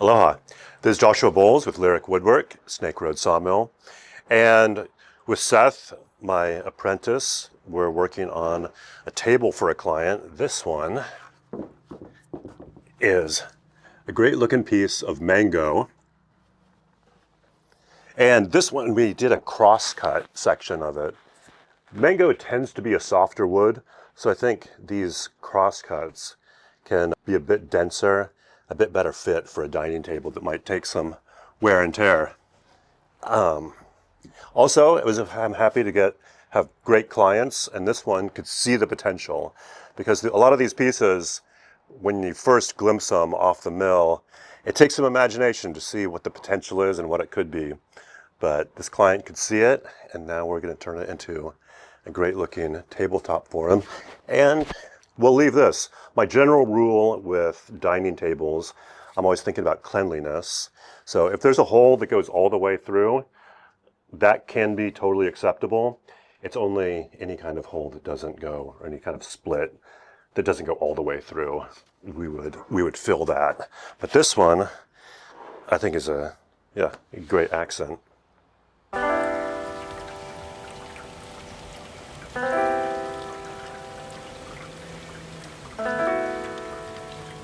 Aloha. This is Joshua Bowles with Lyric Woodwork, Snake Road Sawmill. And with Seth, my apprentice, we're working on a table for a client. This one is a great looking piece of mango. And this one, we did a cross-cut section of it. Mango tends to be a softer wood, so I think these cross-cuts can be a bit denser, a bit better fit for a dining table that might take some wear and tear. Also, I'm happy to have great clients, and this one could see the potential, because a lot of these pieces, when you first glimpse them off the mill, it takes some imagination to see what the potential is and what it could be. But this client could see it, and now we're going to turn it into a great looking tabletop for him. And we'll leave this. My general rule with dining tables, I'm always thinking about cleanliness. So if there's a hole that goes all the way through, that can be totally acceptable. It's only any kind of hole that doesn't go, or any kind of split that doesn't go all the way through, we would fill that. But this one, I think, is a great accent.